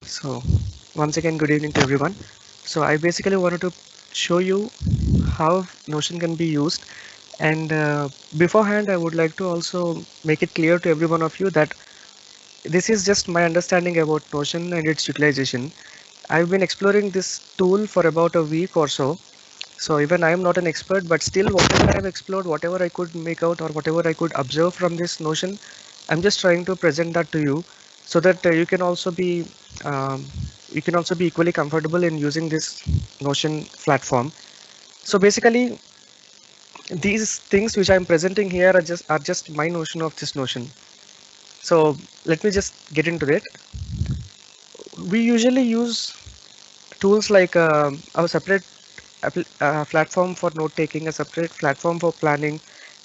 So once again, good evening to everyone. So I basically wanted to show you how Notion can be used. And beforehand, I would like to also make it clear to every one of you that this is just my understanding about Notion and its utilization. I've been exploring this tool for about a week or so. So even I am not an expert, but still whatever I have explored, whatever I could make out or whatever I could observe from this Notion, I'm just trying to present that to you so that um, you can also be equally comfortable in using this Notion platform. So basically, these things which I'm presenting here are just my notion of this Notion. So let me just get into it. We usually use tools like a separate platform for note taking, a separate platform for planning,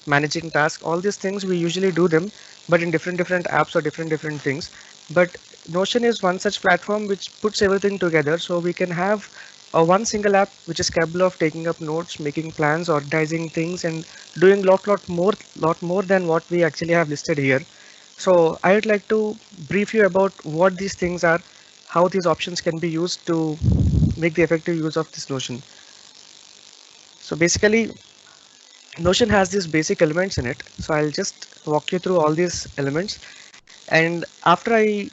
managing tasks. All these things we usually do them, but in different apps or different things. But Notion is one such platform which puts everything together, so we can have a one single app which is capable of taking up notes, making plans, organizing things, and doing lot more than what we actually have listed here. So I would like to brief you about what these things are, how these options can be used to make the effective use of this Notion. So basically, Notion has these basic elements in it. So I'll just walk you through all these elements. And after I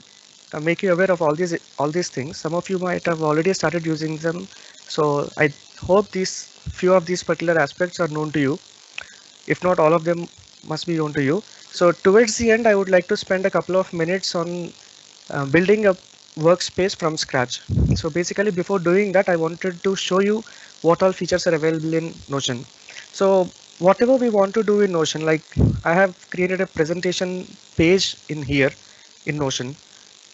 make you aware of all these things, some of you might have already started using them. So I hope these few of these particular aspects are known to you. If not, all of them must be known to you. So towards the end, I would like to spend a couple of minutes on building a workspace from scratch. So basically, before doing that, I wanted to show you what all features are available in Notion. So whatever we want to do in Notion, like I have created a presentation page in here in Notion.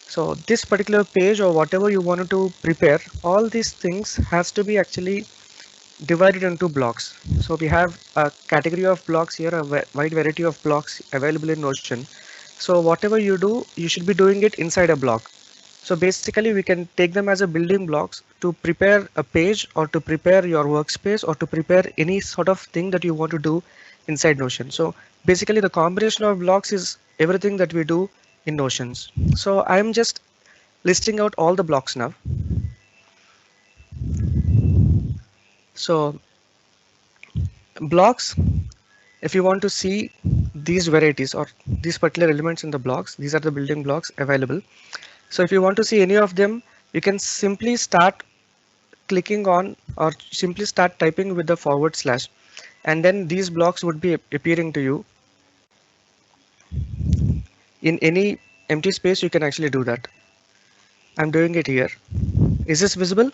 So this particular page or whatever you wanted to prepare, all these things has to be actually divided into blocks. So we have a category of blocks here, a wide variety of blocks available in Notion. So whatever you do, you should be doing it inside a block. So basically we can take them as a building blocks to prepare a page or to prepare your workspace or to prepare any sort of thing that you want to do inside Notion. So basically the combination of blocks is everything that we do in Notions. So I'm just listing out all the blocks now. So blocks, if you want to see these varieties or these particular elements in the blocks, these are the building blocks available. So if you want to see any of them, you can simply start clicking on or simply start typing with the forward slash, and then these blocks would be appearing to you in any empty space. You can actually do that. I'm doing it here. Is this visible?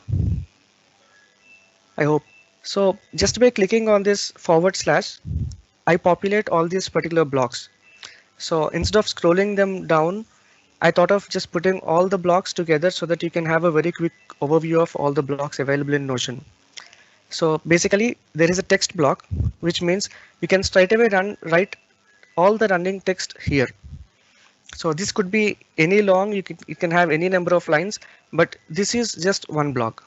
I hope. So just by clicking on this forward slash, I populate all these particular blocks. So instead of scrolling them down, I thought of just putting all the blocks together so that you can have a very quick overview of all the blocks available in Notion. So basically there is a text block, which means you can straight away write all the running text here. So this could be any long, you can have any number of lines, but this is just one block.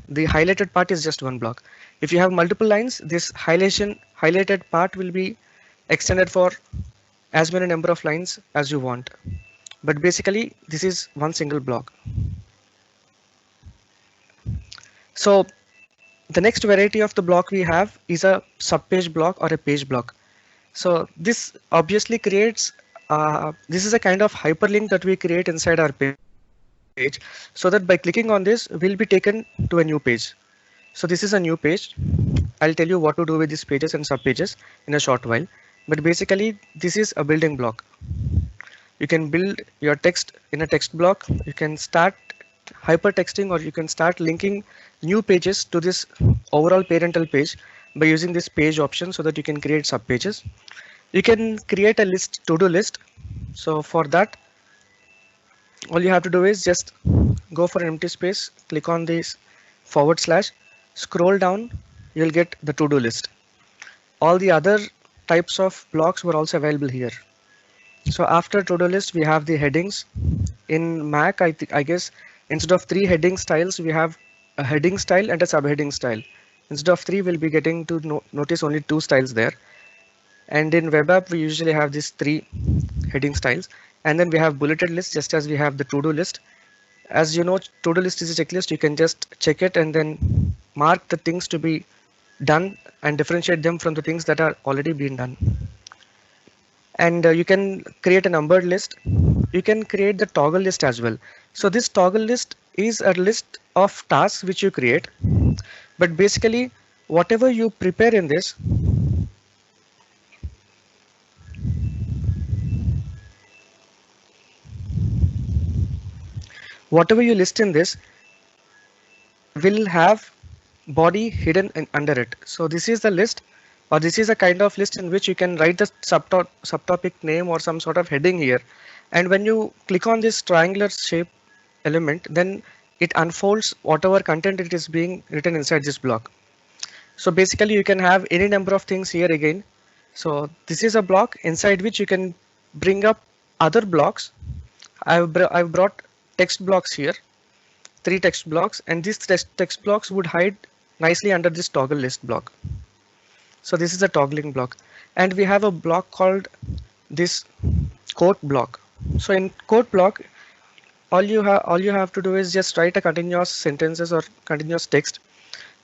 The highlighted part is just one block. If you have multiple lines, this highlighted part will be extended for as many number of lines as you want. But basically this is one single block. So the next variety of the block we have is a subpage block or a page block. So this obviously creates, this is a kind of hyperlink that we create inside our page, so that by clicking on this, we'll be taken to a new page. So this is a new page. I'll tell you what to do with these pages and subpages in a short while. But basically, this is a building block. You can build your text in a text block. You can start hypertexting, or you can start linking new pages to this overall parental page by using this page option so that you can create subpages. You can create a to-do list. So for that, all you have to do is just go for an empty space, click on this forward slash, scroll down, you'll get the to-do list. All the other types of blocks were also available here. So after to-do list, we have the headings. In Mac, I guess instead of 3 heading styles, we have a heading style and a subheading style. Instead of 3, we'll be getting to notice only 2 styles there. And in web app, we usually have these 3 heading styles. And then we have bulleted list, just as we have the to-do list. As you know, to-do list is a checklist. You can just check it and then mark the things to be done and differentiate them from the things that are already been done. And you can create a numbered list. You can create the toggle list as well. So this toggle list is a list of tasks which you create, but basically whatever you prepare in this, whatever you list in this will have body hidden under it. So this is the list, or this is a kind of list in which you can write the subtopic name or some sort of heading here. And when you click on this triangular shape element, then it unfolds whatever content it is being written inside this block. So basically you can have any number of things here again. So this is a block inside which you can bring up other blocks. I've brought text blocks here, 3 text blocks, and these text blocks would hide nicely under this toggle list block. So this is a toggling block, and we have a block called this quote block. So in quote block, all you have to do is just write a continuous sentences or continuous text,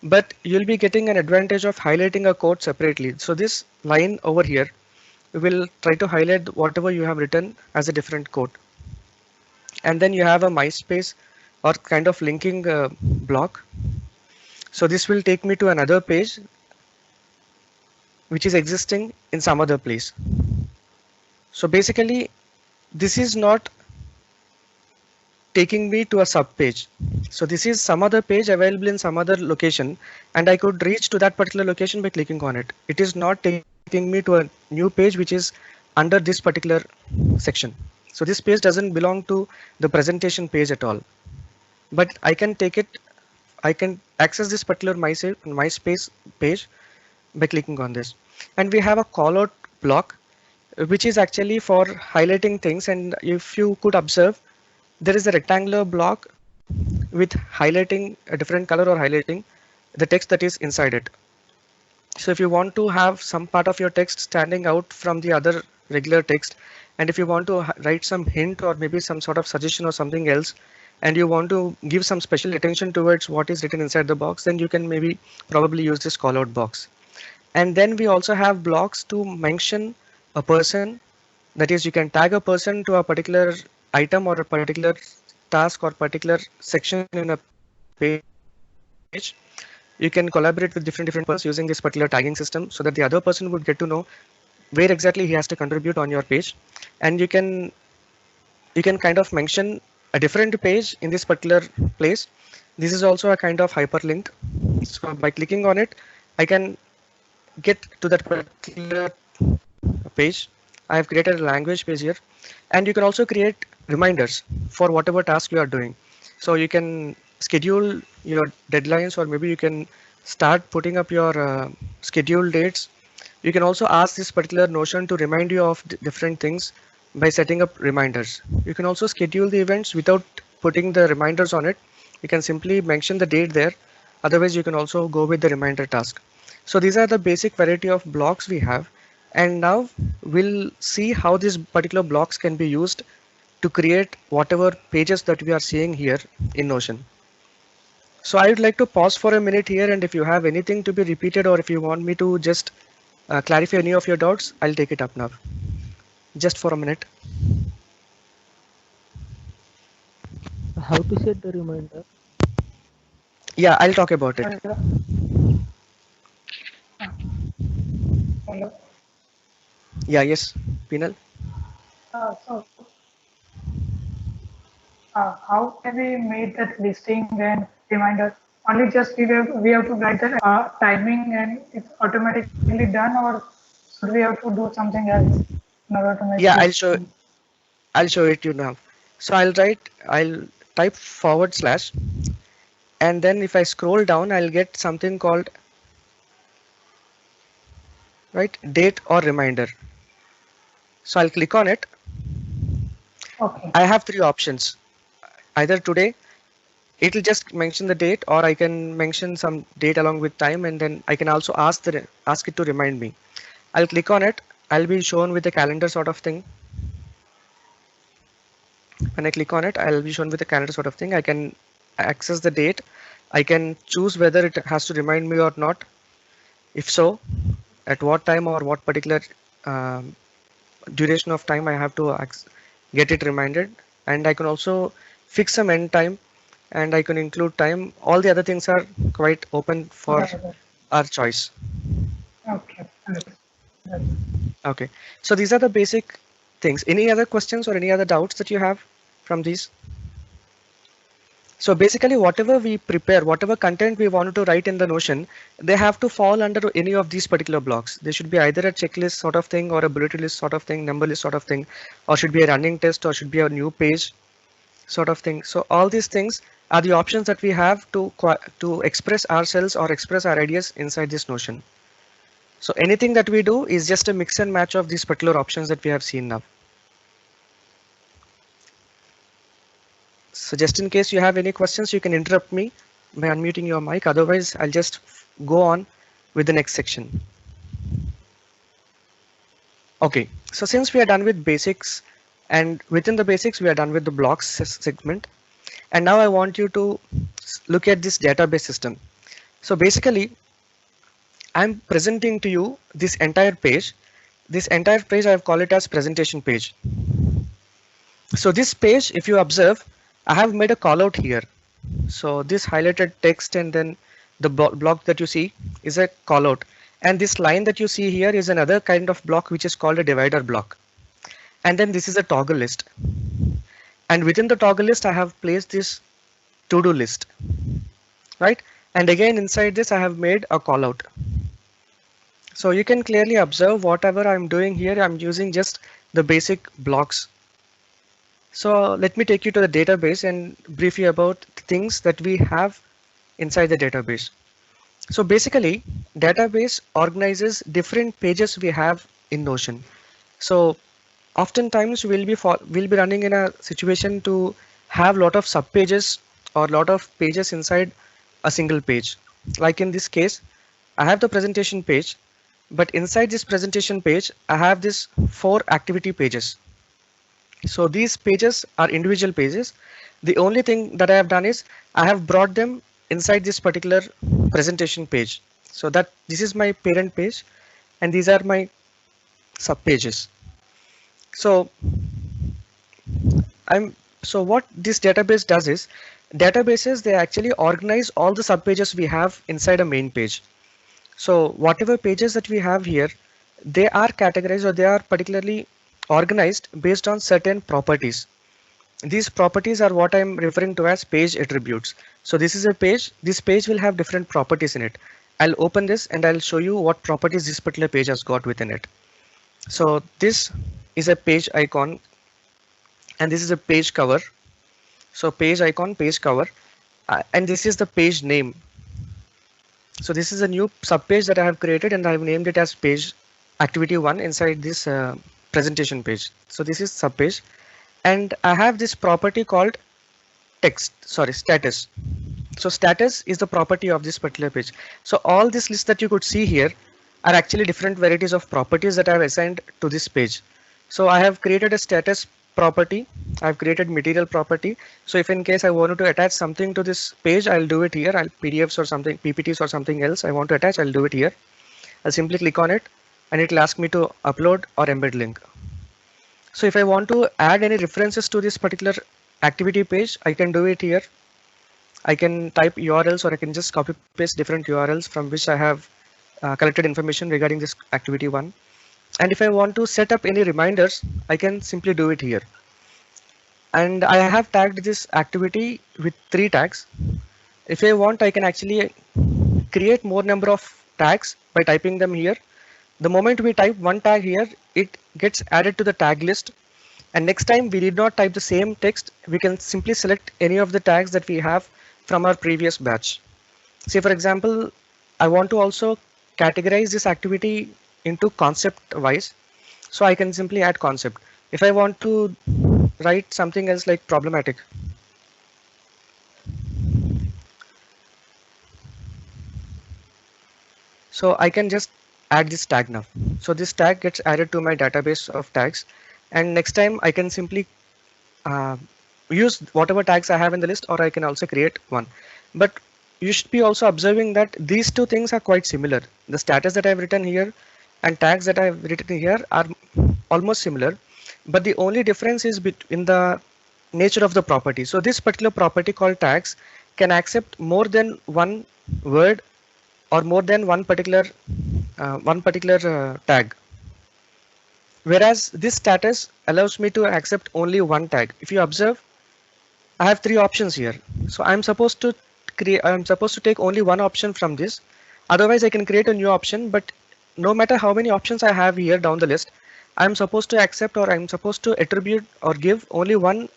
but you'll be getting an advantage of highlighting a quote separately. So this line over here, we will try to highlight whatever you have written as a different quote. And then you have a MySpace or kind of linking block. So this will take me to another page which is existing in some other place. So basically this is not taking me to a sub page. So this is some other page available in some other location, and I could reach to that particular location by clicking on it. It is not taking me to a new page which is under this particular section. So this page doesn't belong to the presentation page at all, but I can take it, I can access this particular MySpace page by clicking on this. And we have a callout block which is actually for highlighting things, and if you could observe, there is a rectangular block with highlighting a different color or highlighting the text that is inside it. So if you want to have some part of your text standing out from the other regular text, and if you want to write some hint or maybe some sort of suggestion or something else, and you want to give some special attention towards what is written inside the box, then you can maybe probably use this callout box. And then we also have blocks to mention a person. That is, you can tag a person to a particular item or a particular task or particular section in a page. You can collaborate with different persons using this particular tagging system, so that the other person would get to know where exactly he has to contribute on your page. And you can kind of mention a different page in this particular place. This is also a kind of hyperlink. So by clicking on it, I can get to that particular page. I have created a language page here, and you can also create reminders for whatever task you are doing. So you can schedule your deadlines, or maybe you can start putting up your scheduled dates. You can also ask this particular Notion to remind you of different things by setting up reminders. You can also schedule the events without putting the reminders on it. You can simply mention the date there. Otherwise, you can also go with the reminder task. So these are the basic variety of blocks we have. And now we'll see how these particular blocks can be used to create whatever pages that we are seeing here in Notion. So I would like to pause for a minute here, and if you have anything to be repeated, or if you want me to just clarify any of your doubts, I'll take it up now. Just for a minute. How to set the reminder? Yeah, I'll talk about it. Hello. Yeah, yes, Pinal. How can we make that listing and reminder? Only just we have to write the timing and it's automatically done, or should we have to do something else in order to make? Yeah, I'll show it you now. So I'll type /, and then if I scroll down, I'll get something called date or reminder. So I'll click on it. Okay. I have 3 options. Either today, it'll just mention the date, or I can mention some date along with time, and then I can also ask it to remind me. I'll click on it. I'll be shown with the calendar sort of thing. When I click on it, I'll be shown with a calendar sort of thing. I can access the date. I can choose whether it has to remind me or not. If so, at what time or what particular um, duration of time I have to get it reminded. And I can also fix some end time, and I can include time. All the other things are quite open for Got it. our choice. Okay. Understood. Okay, so these are the basic things. Any other questions or any other doubts that you have from these? So basically, whatever we prepare, whatever content we wanted to write in the Notion, they have to fall under any of these particular blocks. They should be either a checklist sort of thing, or a bullet list sort of thing, number list sort of thing, or should be a running test, or should be a new page sort of thing. So all these things are the options that we have to express ourselves or express our ideas inside this Notion. So anything that we do is just a mix and match of these particular options that we have seen now. So just in case you have any questions, you can interrupt me by unmuting your mic. Otherwise, I'll just go on with the next section. Okay, so since we are done with basics, and within the basics, we are done with the blocks segment. And now I want you to look at this database system. So basically, I'm presenting to you this entire page. This entire page, I've called it as presentation page. So this page, if you observe, I have made a call out here. So this highlighted text and then the block that you see is a call out. And this line that you see here is another kind of block which is called a divider block. And then this is a toggle list. And within the toggle list, I have placed this to-do list, right? And again, inside this, I have made a call out. So you can clearly observe whatever I'm doing here, I'm using just the basic blocks. So let me take you to the database and brief you about things that we have inside the database. So basically, database organizes different pages we have in Notion. So oftentimes we'll be running in a situation to have lot of sub pages or lot of pages inside a single page. Like in this case, I have the presentation page, but inside this presentation page, I have this 4 activity pages. So these pages are individual pages. The only thing that I have done is I have brought them inside this particular presentation page. So that this is my parent page and these are my sub pages. So what this database does is databases, they actually organize all the sub pages we have inside a main page. So whatever pages that we have here, they are categorized or they are particularly organized based on certain properties. These properties are what I'm referring to as page attributes. So this is a page. This page will have different properties in it. I'll open this and I'll show you what properties this particular page has got within it. So this is a page icon and this is a page cover. So page icon, page cover, and this is the page name. So this is a new subpage that I have created and I have named it as page activity 1 inside this presentation page. So this is subpage and I have this property called status. So status is the property of this particular page. So all this list that you could see here are actually different varieties of properties that I have assigned to this page. So I have created a status property. I've created material property. So if in case I wanted to attach something to this page, I'll do it here. I'll PDFs or something, PPTs or something else I want to attach, I'll do it here. I'll simply click on it and it will ask me to upload or embed link. So if I want to add any references to this particular activity page, I can do it here. I can type URLs or I can just copy paste different URLs from which I have collected information regarding this activity 1. And if I want to set up any reminders, I can simply do it here. And I have tagged this activity with 3 tags. If I want, I can actually create more number of tags by typing them here. The moment we type one tag here, it gets added to the tag list. And next time we did not type the same text, we can simply select any of the tags that we have from our previous batch. Say for example, I want to also categorize this activity into concept wise. So I can simply add concept. If I want to write something else like problematic, so I can just add this tag now. So this tag gets added to my database of tags, and next time I can simply uh, use whatever tags I have in the list, or I can also create one. But you should be also observing that these two things are quite similar. The status that I've written here and tags that I've written here are almost similar, but the only difference is between the nature of the property. So this particular property called tags can accept more than one word or more than one particular tag, whereas this status allows me to accept only one tag. If you observe, I have three options here. So I'm supposed to take only one option from this. Otherwise, I can create a new option, but no matter how many options I have here down the list, I'm supposed to accept, or I'm supposed to attribute or give only one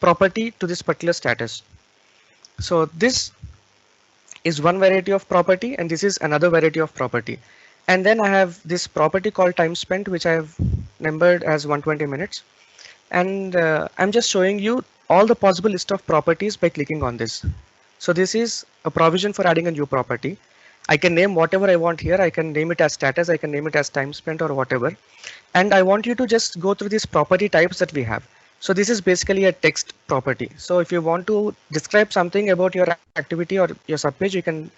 property to this particular status. So this is one variety of property, and this is another variety of property. And then I have this property called time spent, which I have numbered as 120 minutes. And I'm just showing you all the possible list of properties by clicking on this. So this is a provision for adding a new property. I can name whatever I want here. I can name it as status, I can name it as time spent, or whatever. And I want you to just go through these property types that we have. So this is basically a text property. So if you want to describe something about your activity or your subpage, you can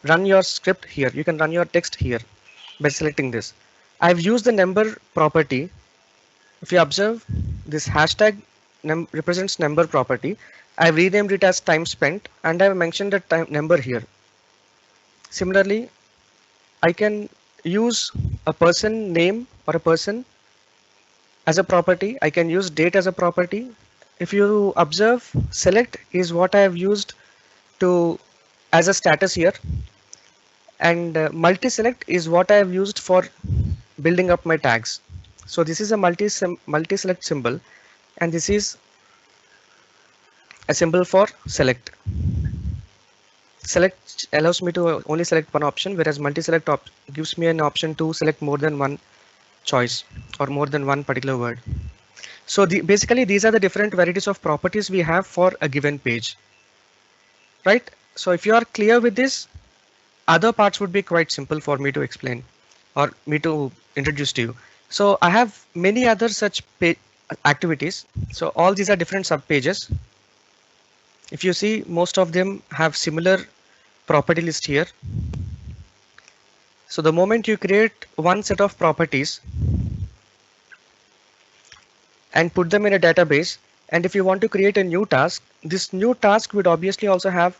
run your script here. You can run your text here by selecting this. I've used the number property. If you observe, this hashtag represents number property. I've renamed it as time spent, and I've mentioned the time number here. Similarly, I can use a person name or a person as a property. I can use date as a property. If you observe, select is what I have used to as a status here, and multi-select is what I have used for building up my tags. So this is a multi-select symbol, and this is a symbol for select. Select allows me to only select one option, whereas multi-select gives me an option to select more than one choice or more than one particular word. So basically these are the different varieties of properties we have for a given page, right? So if you are clear with this, other parts would be quite simple for me to explain or me to introduce to you. So I have many other such activities. So all these are different sub pages. If you see, most of them have similar property list here. So the moment you create one set of properties and put them in a database, and if you want to create a new task, this new task would obviously also have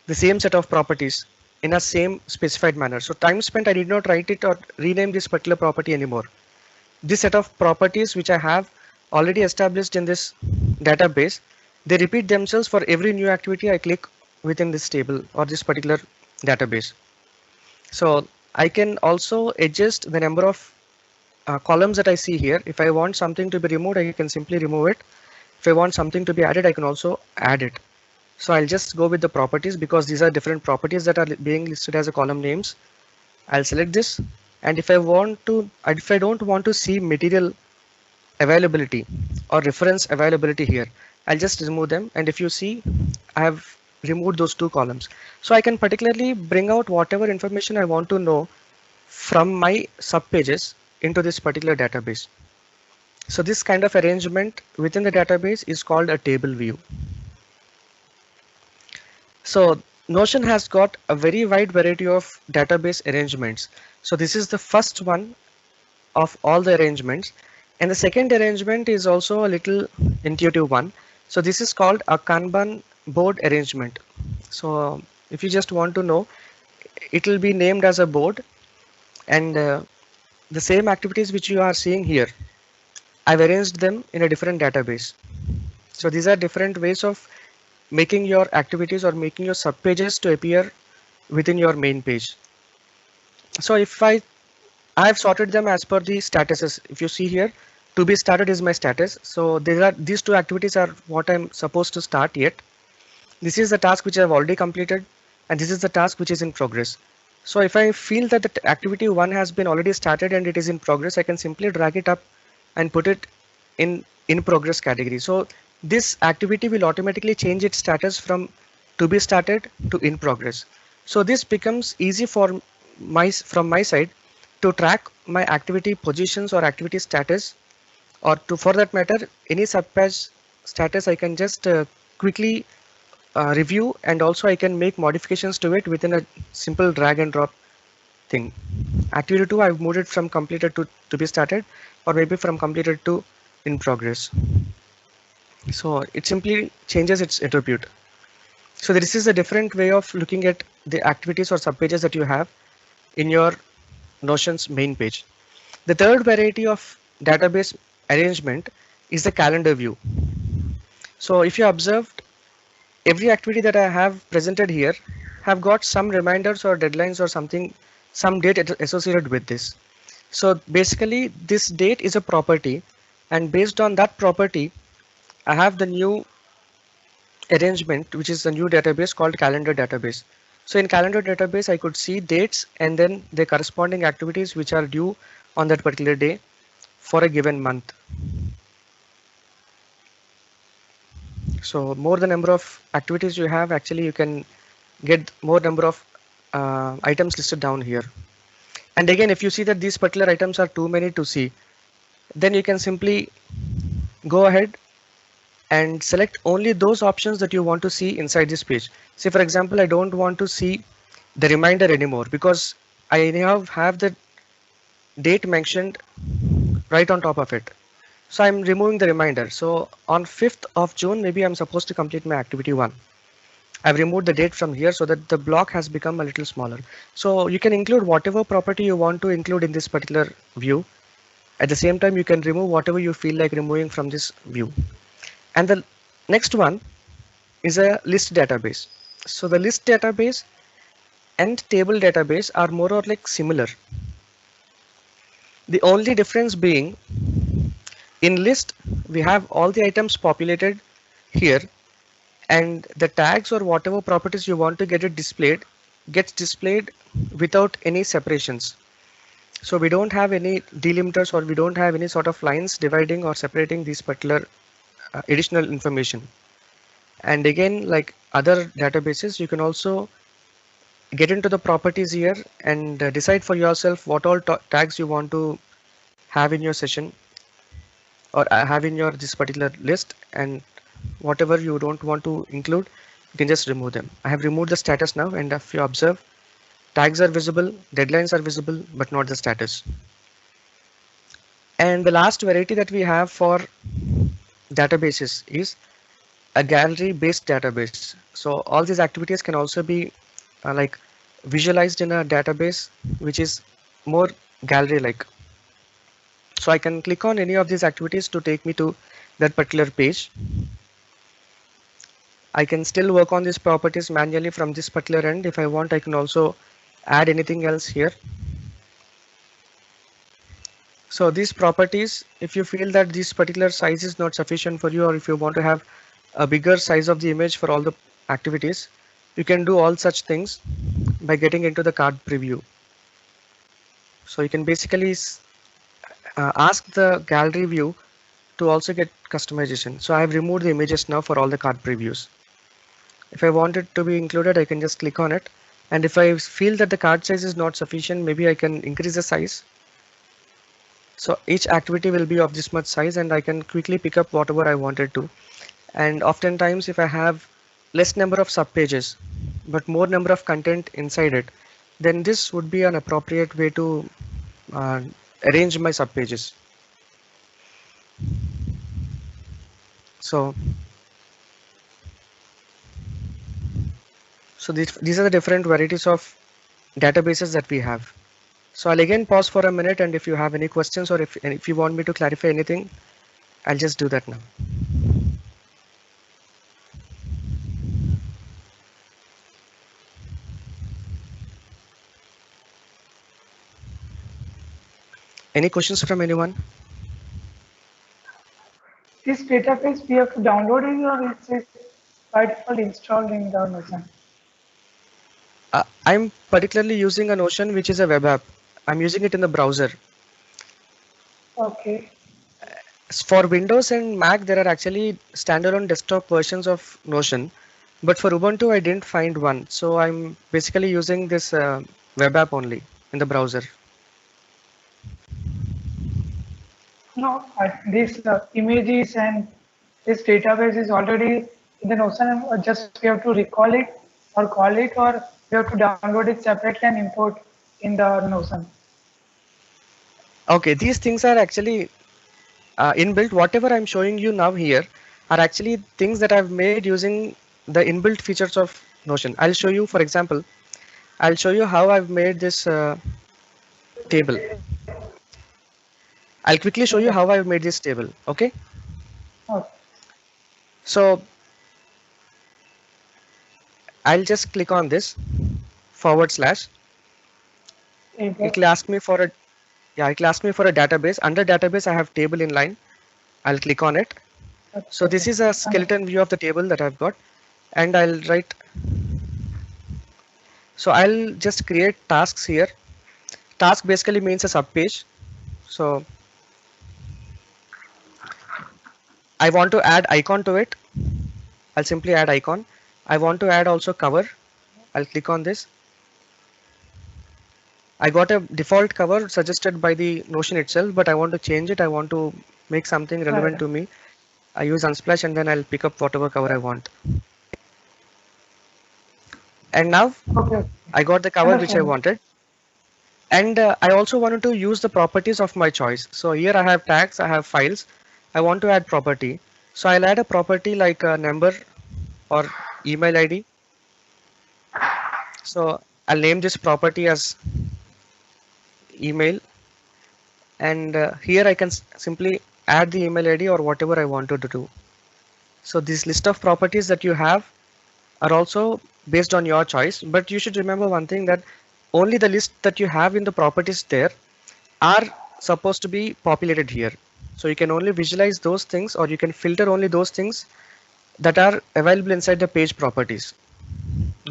the same set of properties in a same specified manner. So time spent, I did not write it or rename this particular property anymore. This set of properties which I have already established in this database, they repeat themselves for every new activity I click within this table or this particular database. So I can also adjust the number of columns that I see here. If I want something to be removed, I can simply remove it. If I want something to be added, I can also add it. So I'll just go with the properties because these are different properties that are being listed as a column names. I'll select this, and if I don't want to see material availability or reference availability here, I'll just remove them. And if you see, I have removed those two columns. So I can particularly bring out whatever information I want to know from my subpages into this particular database. So this kind of arrangement within the database is called a table view. So Notion has got a very wide variety of database arrangements. So this is the first one of all the arrangements. And the second arrangement is also a little intuitive one. So this is called a Kanban board arrangement. So if you just want to know, it will be named as a board, and the same activities which you are seeing here, I've arranged them in a different database. So these are different ways of making your activities or making your subpages to appear within your main page. So if I have sorted them as per the statuses. If you see here, to be started is my status. So these two activities are what I'm supposed to start yet. This is the task which I've already completed, and this is the task which is in progress. So if I feel that the activity 1 has been already started and it is in progress, I can simply drag it up and put it in progress category. So this activity will automatically change its status from to be started to in progress. So this becomes easy from my side to track my activity positions or activity status or to, for that matter, any subpatch status I can just quickly review, and also I can make modifications to it within a simple drag and drop thing. Activity 2, I've moved it from completed to be started, or maybe from completed to in progress. So it simply changes its attribute. So this is a different way of looking at the activities or subpages that you have in your Notion's main page. The third variety of database arrangement is the calendar view. So if you observed, every activity that I have presented here have got some reminders or deadlines or something, some date associated with this. So basically this date is a property, and based on that property, I have the new arrangement, which is a new database called calendar database. So in calendar database, I could see dates and then the corresponding activities which are due on that particular day for a given month. So more the number of activities you have, actually you can get more number of items listed down here. And again, if you see that these particular items are too many to see, then you can simply go ahead and select only those options that you want to see inside this page. Say for example, I don't want to see the reminder anymore because I now have the date mentioned right on top of it. So I'm removing the reminder. So on 5th of June, maybe I'm supposed to complete my activity 1. I've removed the date from here so that the block has become a little smaller. So you can include whatever property you want to include in this particular view. At the same time, you can remove whatever you feel like removing from this view. And the next one is a list database. So the list database and table database are more or less similar. The only difference being, in list we have all the items populated here, and the tags or whatever properties you want to get it displayed gets displayed without any separations. So we don't have any delimiters, or we don't have any sort of lines dividing or separating these particular additional information. And again, like other databases, you can also get into the properties here and decide for yourself what all tags you want to have in your session, or have in your this particular list, and whatever you don't want to include, you can just remove them. I have removed the status now, and if you observe, tags are visible, deadlines are visible, but not the status. And the last variety that we have for databases is a gallery based database. So all these activities can also be like visualized in a database which is more gallery like. So I can click on any of these activities to take me to that particular page. I can still work on these properties manually from this particular end. If I want, I can also add anything else here. So these properties, if you feel that this particular size is not sufficient for you, or if you want to have a bigger size of the image for all the activities, you can do all such things by getting into the card preview. So you can basically ask the gallery view to also get customization. So I have removed the images now for all the card previews. If I want it to be included, I can just click on it. And if I feel that the card size is not sufficient, maybe I can increase the size. So each activity will be of this much size, and I can quickly pick up whatever I wanted to. And oftentimes, if I have less number of subpages but more number of content inside it, then this would be an appropriate way to arrange my subpages. So these are the different varieties of databases that we have. So I'll again pause for a minute, and if you have any questions, or if you want me to clarify anything, I'll just do that now. Any questions from anyone? This database we have to download it, or is it by default installed in the Notion? I'm particularly using a Notion, which is a web app. I'm using it in the browser. Okay. For Windows and Mac, there are actually standalone desktop versions of Notion, but for Ubuntu, I didn't find one. So I'm basically using this web app only in the browser. No, these images and this database is already in the Notion. Just we have to recall it or call it, or we have to download it separately and import in the Notion. Okay, these things are actually inbuilt. Whatever I'm showing you now here are actually things that I've made using the inbuilt features of Notion. I'll show you, for example, I'll show you how I've made this table. I'll quickly show you Okay. how I've made this table. Okay. Okay. So I'll just click on this /. Okay. It'll ask me for a it'll ask me for a database. Under database, I have table in line. I'll click on it. So this is a skeleton view of the table that I've got, and I'll write. So I'll just create tasks here. Task basically means a subpage. So I want to add icon to it. I'll simply add icon. I want to add also cover. I'll click on this. I got a default cover suggested by the Notion itself, but I want to change it. I want to make something relevant to me. I use Unsplash and then I'll pick up whatever cover I want. And now Okay. I got the cover which I wanted. And I also wanted to use the properties of my choice. So here I have tags, I have files. I want to add property. So I'll add a property like a number or email ID. So I'll name this property as email. And here I can simply add the email ID or whatever I wanted to do. So this list of properties that you have are also based on your choice, but you should remember one thing, that only the list that you have in the properties there are supposed to be populated here. So you can only visualize those things, or you can filter only those things that are available inside the page properties.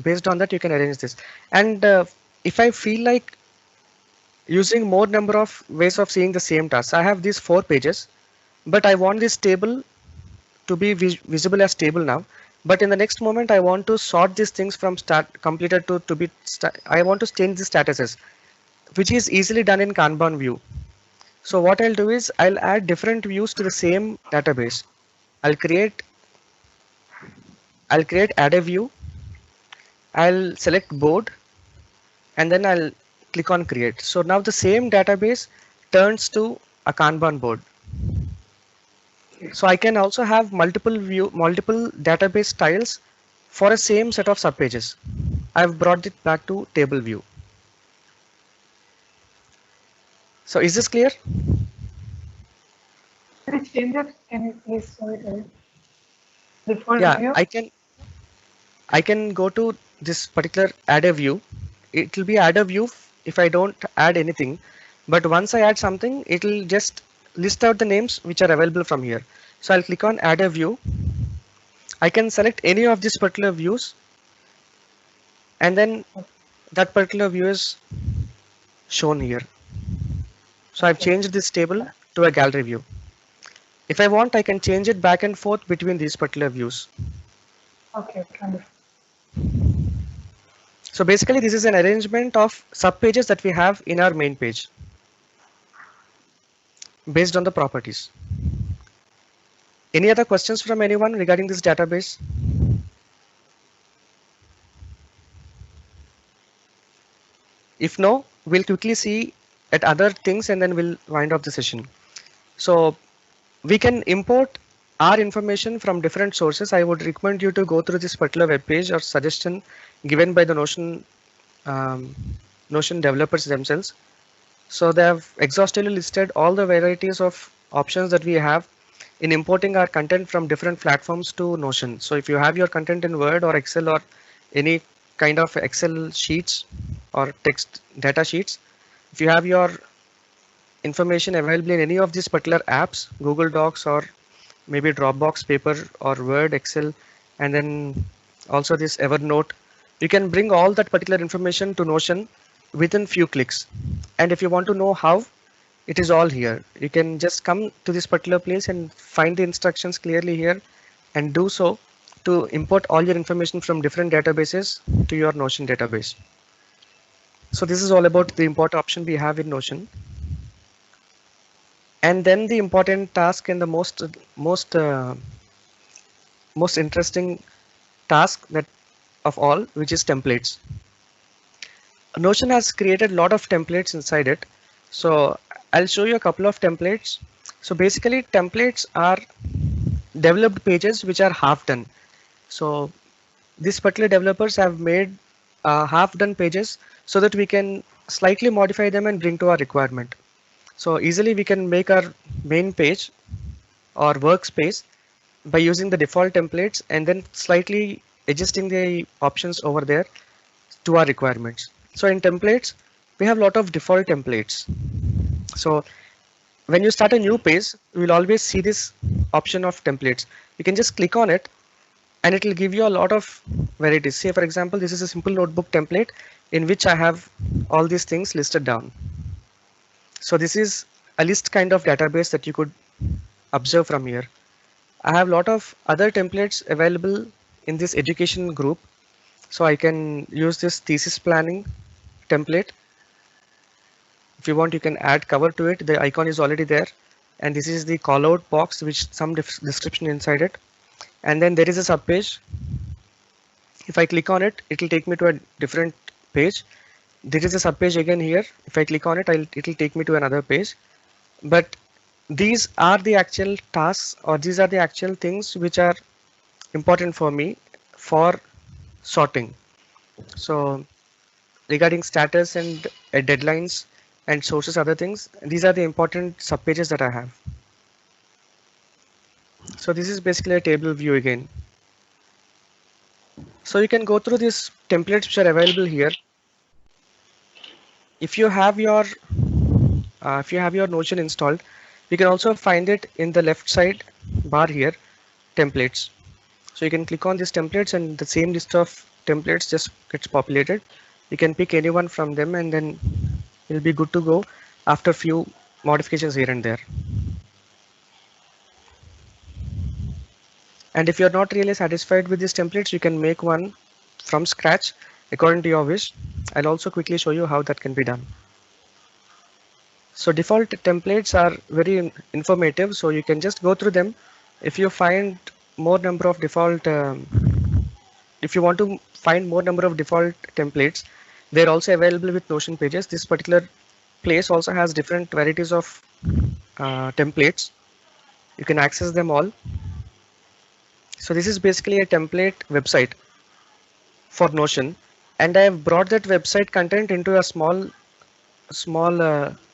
Based on that, you can arrange this. And if I feel like using more number of ways of seeing the same task, I have these 4 pages, but I want this table to be visible as table now. But in the next moment, I want to sort these things from completed to be. I want to change the statuses, which is easily done in Kanban view. So what I'll do is I'll add different views to the same database. I'll create add a view. I'll select board, and then I'll click on create. So now the same database turns to a Kanban board. So I can also have multiple database styles for a same set of subpages. I've brought it back to table view. So is this clear? Can you change it? Can you please show it again? Default Yeah, view? I can go to this particular add a view. It will be add a view if I don't add anything, but once I add something, it will just list out the names which are available from here. So I'll click on add a view. I can select any of these particular views, and then that particular view is shown here. So I've changed this table to a gallery view. If I want, I can change it back and forth between these particular views. Okay, wonderful. So basically, this is an arrangement of subpages that we have in our main page based on the properties. Any other questions from anyone regarding this database? If no, we'll quickly see at other things and then we'll wind up the session. So we can import our information from different sources. I would recommend you to go through this particular web page or suggestion given by the Notion developers themselves. So they have exhaustively listed all the varieties of options that we have in importing our content from different platforms to Notion. So if you have your content in Word or Excel or any kind of Excel sheets or text data sheets, if you have your information available in any of these particular apps, Google Docs or maybe Dropbox, Paper or Word, Excel, and then also this Evernote, you can bring all that particular information to Notion within few clicks. And if you want to know how, it is all here. You can just come to this particular place and find the instructions clearly here and do so to import all your information from different databases to your Notion database. So this is all about the import option we have in Notion. And then the important task and the most interesting task that of all, which is templates. Notion has created a lot of templates inside it. So I'll show you a couple of templates. So basically templates are developed pages which are half done. So these particular developers have made half done pages so that we can slightly modify them and bring to our requirement. So easily we can make our main page or workspace by using the default templates and then slightly adjusting the options over there to our requirements. So in templates, we have a lot of default templates. So when you start a new page, you will always see this option of templates. You can just click on it and it will give you a lot of varieties. Say for example, this is a simple notebook template in which I have all these things listed down. So this is a list kind of database that you could observe from here. I have a lot of other templates available in this education group. So I can use this thesis planning template. If you want, you can add cover to it. The icon is already there. And this is the call out box, which some description inside it. And then there is a sub page. If I click on it, it will take me to a different page. There is a sub page again here. If I click on it, it will take me to another page. But these are the actual tasks, or these are the actual things which are important for me for sorting. So regarding status and deadlines and sources, other things, these are the important subpages that I have. So this is basically a table view again. So you can go through these templates which are available here. If you have your Notion installed, you can also find it in the left side bar here, templates. So you can click on these templates and the same list of templates just gets populated. You can pick anyone from them and then you'll be good to go after few modifications here and there. And if you're not really satisfied with these templates, you can make one from scratch according to your wish. I'll also quickly show you how that can be done. So default templates are very informative, so you can just go through them. If you find more number of default, if you want to find more number of default templates, they're also available with Notion pages. This particular place also has different varieties of templates. You can access them all. So this is basically a template website for Notion, and I have brought that website content into a small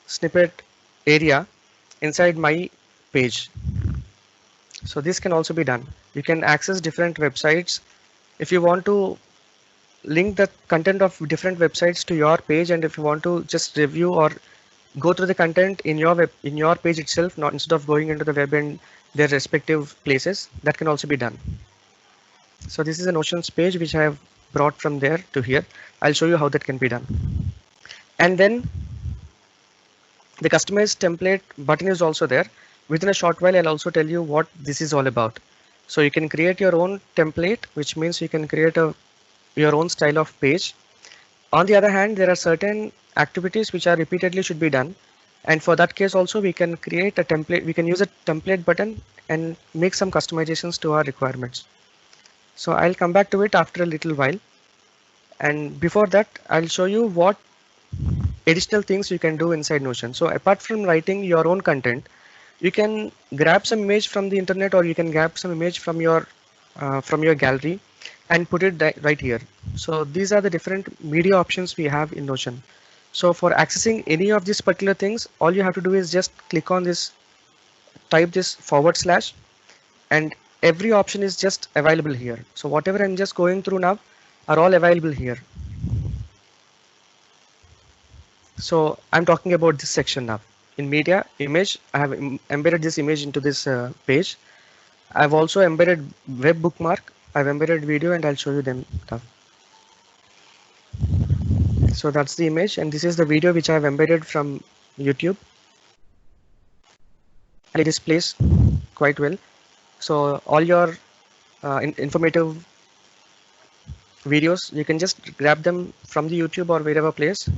snippet area inside my page. So this can also be done. You can access different websites. If you want to link the content of different websites to your page, and if you want to just review or go through the content in your page itself, not instead of going into the web and their respective places, that can also be done. So this is a Notions page which I have brought from there to here. I'll show you how that can be done. And then the customize template button is also there. Within a short while, I'll also tell you what this is all about. So you can create your own template, which means you can create your own style of page. On the other hand, there are certain activities which are repeatedly should be done. And for that case also, we can create a template. We can use a template button and make some customizations to our requirements. So I'll come back to it after a little while. And before that, I'll show you what additional things you can do inside Notion. So apart from writing your own content, you can grab some image from the internet, or you can grab some image from your gallery and put it right here. So these are the different media options we have in Notion. So for accessing any of these particular things, all you have to do is just click on this, type this /, and every option is just available here. So whatever I'm just going through now are all available here. So I'm talking about this section now. In media image, I have embedded this image into this page. I've also embedded web bookmark. I've embedded video, and I'll show you them now. So that's the image, and this is the video which I've embedded from YouTube. And it displays quite well. So all your informative videos, you can just grab them from the YouTube or wherever place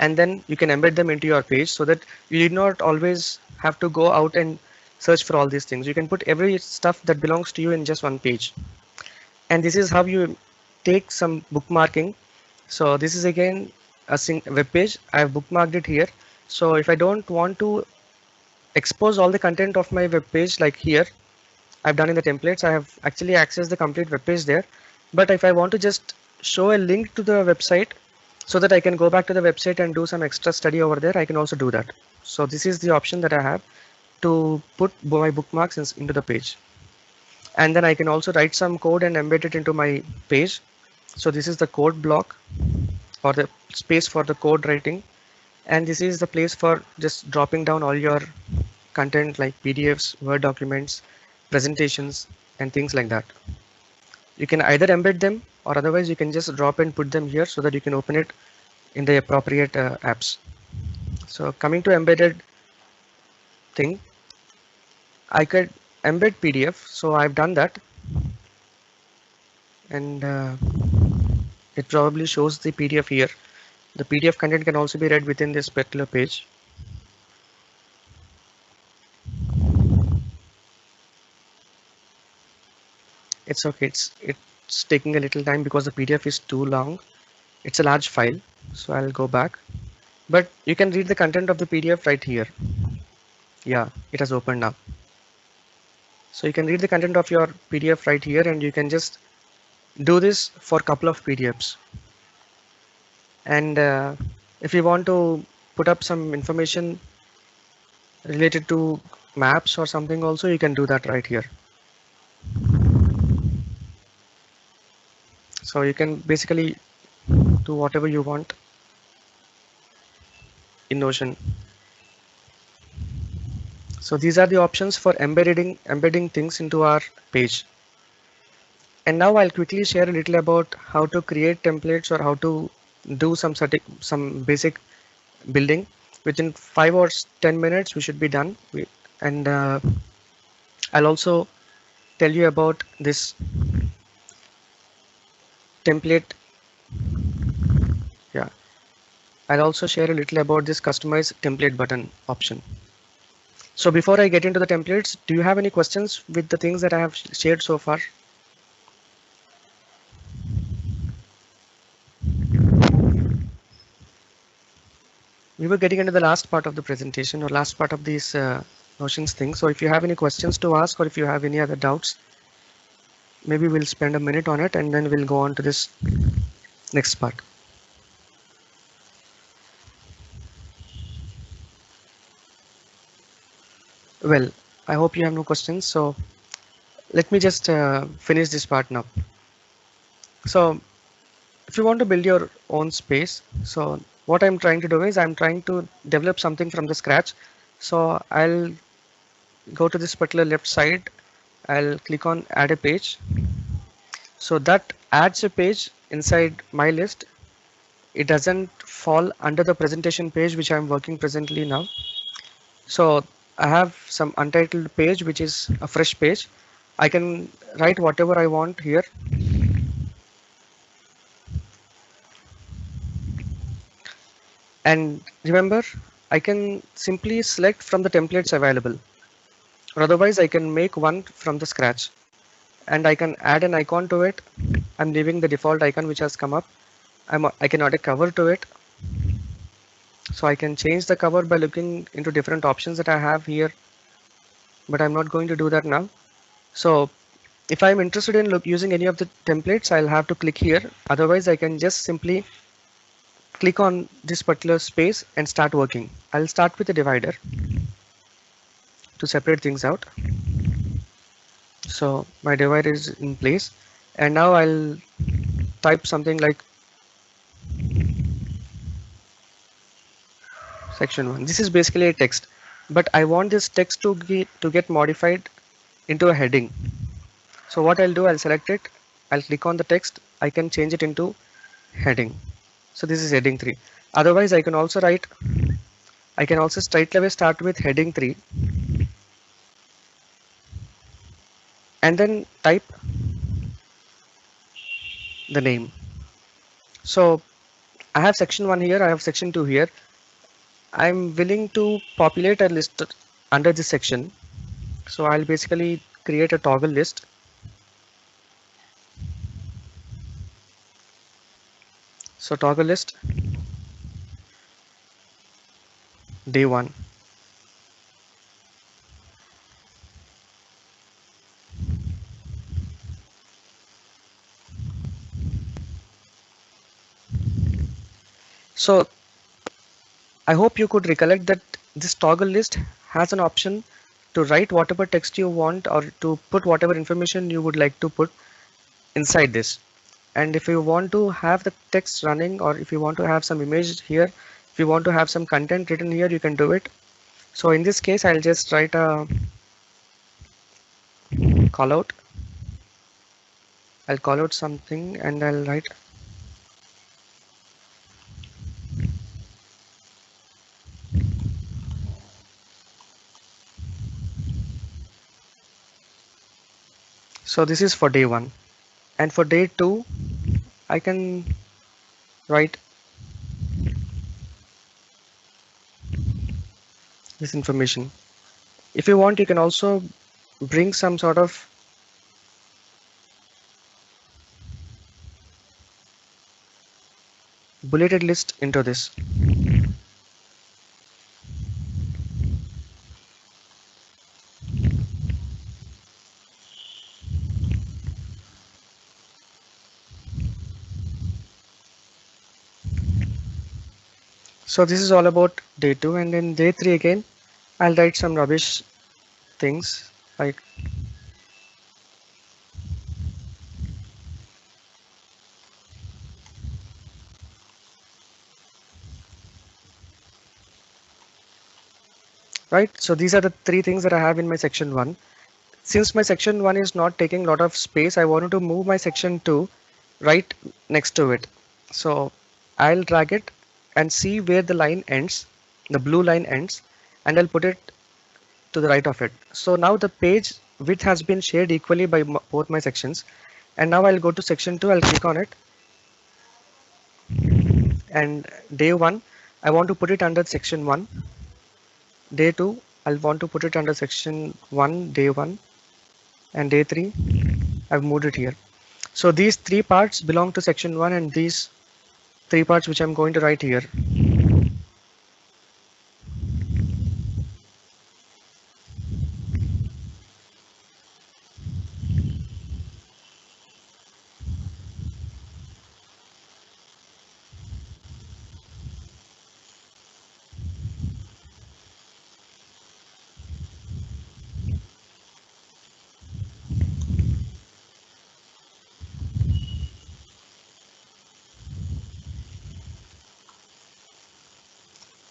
and then you can embed them into your page so that you did not always have to go out and search for all these things. You can put every stuff that belongs to you in just one page. And this is how you take some bookmarking. So this is again a web page. I have bookmarked it here. So if I don't want to expose all the content of my web page, like here I've done in the templates, I have actually accessed the complete web page there. But if I want to just show a link to the website so that I can go back to the website and do some extra study over there, I can also do that. So this is the option that I have to put my bookmarks into the page. And then I can also write some code and embed it into my page. So this is the code block, or the space for the code writing, and this is the place for just dropping down all your content like PDFs, Word documents, presentations, and things like that. You can either embed them, or otherwise you can just drop and put them here so that you can open it in the appropriate apps. So coming to embedded thing, I could embed PDF, so I've done that, and it probably shows the PDF here. The PDF content can also be read within this particular page. It's okay, it's taking a little time because the PDF is too long. It's a large file, so I'll go back. But you can read the content of the PDF right here. Yeah, it has opened now. So you can read the content of your PDF right here, and you can just do this for a couple of PDFs. And if you want to put up some information related to maps or something also, you can do that right here. So you can basically do whatever you want in Notion. So these are the options for embedding things into our page. And now I'll quickly share a little about how to create templates or how to do some basic building. Within 5 or 10 minutes we should be done. And I'll also tell you about this template. Yeah, I'll also share a little about this customize template button option. So before I get into the templates, do you have any questions with the things that I have shared so far? We were getting into the last part of the presentation, or last part of these Notions thing. So if you have any questions to ask, or if you have any other doubts, maybe we'll spend a minute on it and then we'll go on to this next part. Well, I hope you have no questions. So let me just finish this part now. So if you want to build your own space, so what I'm trying to do is I'm trying to develop something from the scratch. So I'll go to this particular left side. I'll click on add a page. So that adds a page inside my list. It doesn't fall under the presentation page which I'm working presently now. So I have some untitled page which is a fresh page. I can write whatever I want here. And remember, I can simply select from the templates available, or otherwise I can make one from the scratch, and I can add an icon to it. I'm leaving the default icon which has come up. I can add a cover to it. So I can change the cover by looking into different options that I have here, but I'm not going to do that now. So if I'm interested in using any of the templates, I'll have to click here. Otherwise I can just simply click on this particular space and start working. I'll start with a divider to separate things out. So my divider is in place, and now I'll type something like section 1. This is basically a text, but I want this text to get modified into a heading. So what I'll do, I'll select it, I'll click on the text, I can change it into heading. So this is heading 3. Otherwise I can also straight away start with heading 3 and then type the name. So I have section 1 here, I have section 2 here. I'm willing to populate a list under this section. So I'll basically create a toggle list. So toggle list day 1. So I hope you could recollect that this toggle list has an option to write whatever text you want or to put whatever information you would like to put inside this. And if you want to have the text running, or if you want to have some image here, if you want to have some content written here, you can do it. So in this case, I'll just write a call out. I'll call out something and I'll write so this is for day 1, and for day 2 I can write this information. If you want, you can also bring some sort of bulleted list into this. So this is all about day 2, and then day 3 again I'll write some rubbish things like right. So these are the 3 things that I have in my section 1. Since my section 1 is not taking a lot of space, I wanted to move my section 2 right next to it. So I'll drag it and see where the line ends, the blue line ends, and I'll put it to the right of it. So now the page width has been shared equally by both my sections. And now I'll go to section 2, I'll click on it. And day 1, I want to put it under section 1. Day 2, I'll want to put it under section 1, day 1. And day 3, I've moved it here. So these 3 parts belong to section 1, and these 3 parts which I'm going to write here.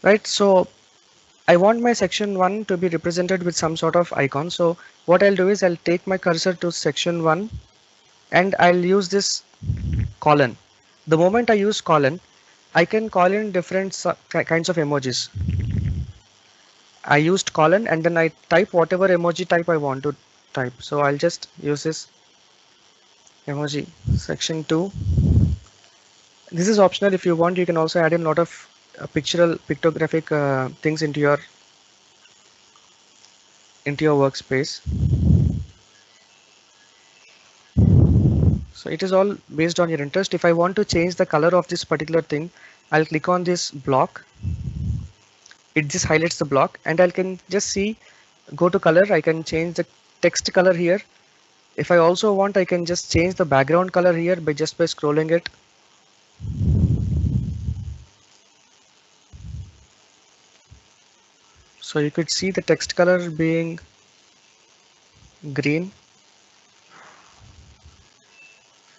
Right, so I want my section 1 to be represented with some sort of icon. So what I'll do is I'll take my cursor to section 1 and I'll use this colon. The moment I use colon, I can call in different kinds of emojis. I used colon and then I type whatever emoji type I want to type. So I'll just use this emoji section 2. This is optional. If you want, you can also add in a lot of pictographic things into your workspace. So it is all based on your interest. If I want to change the color of this particular thing, I'll click on this block. It just highlights the block, and I can just see, go to color. I can change the text color here. If I also want, I can just change the background color here by scrolling it. So you could see the text color being green,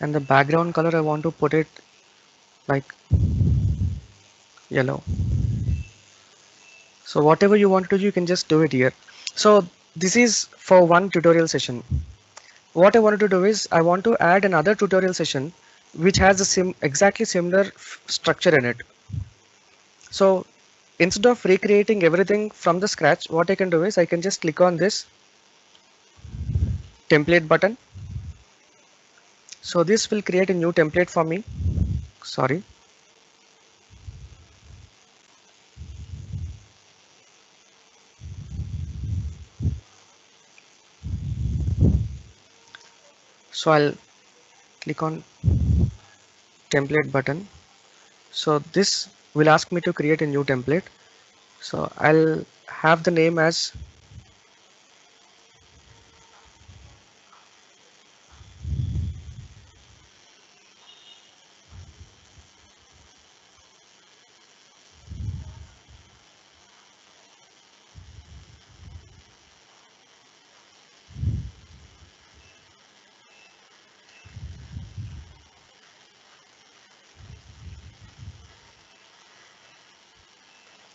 and the background color I want to put it like yellow. So whatever you want to do, you can just do it here. So this is for one tutorial session. What I wanted to do is I want to add another tutorial session which has a exactly similar structure in it. So instead of recreating everything from the scratch, what I can do is I can just click on this template button. So this will create a new template for me. Sorry. So I'll click on template button. So this will ask me to create a new template. So I'll have the name as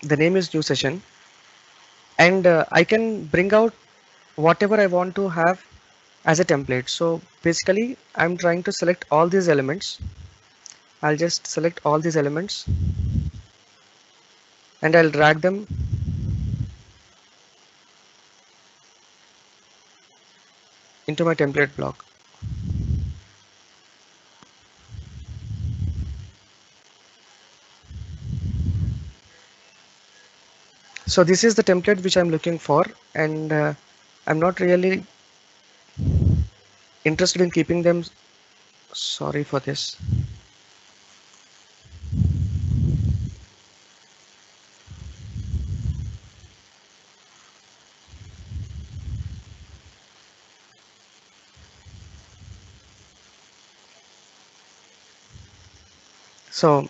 the name is new session, and I can bring out whatever I want to have as a template. So basically I'm trying to select all these elements. I'll just select all these elements and I'll drag them into my template block. So this is the template which I'm looking for, and I'm not really interested in keeping them. Sorry for this. So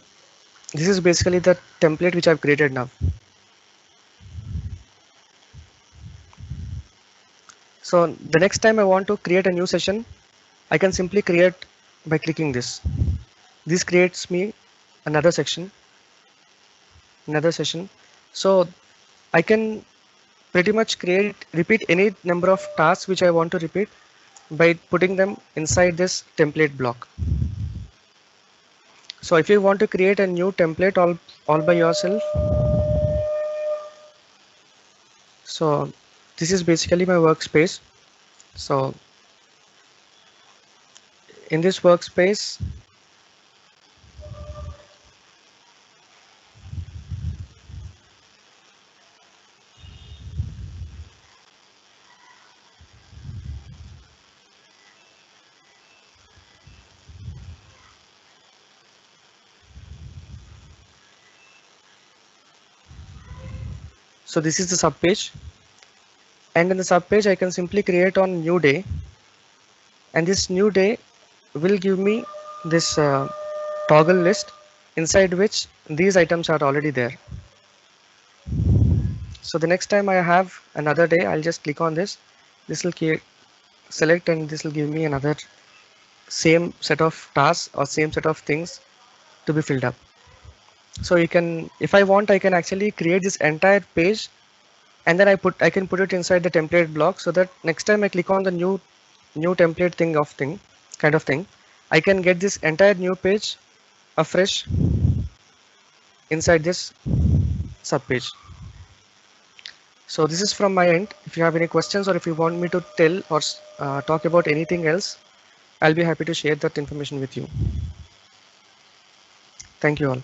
this is basically the template which I've created now. So the next time I want to create a new session, I can simply create by clicking this. This creates me another section, another session. So I can pretty much repeat any number of tasks which I want to repeat by putting them inside this template block. So if you want to create a new template all by yourself, so this is basically my workspace. So in this workspace, so this is the sub page, and in the sub page I can simply create on new day, and this new day will give me this toggle list inside which these items are already there. So the next time I have another day, I'll just click on this. This will select, and this will give me another same set of tasks or same set of things to be filled up. So you can, if I want, I can actually create this entire page, and then I can put it inside the template block, so that next time I click on the new template kind of thing, I can get this entire new page afresh inside this sub page. So this is from my end. If you have any questions, or if you want me to tell or talk about anything else, I'll be happy to share that information with you. Thank you all.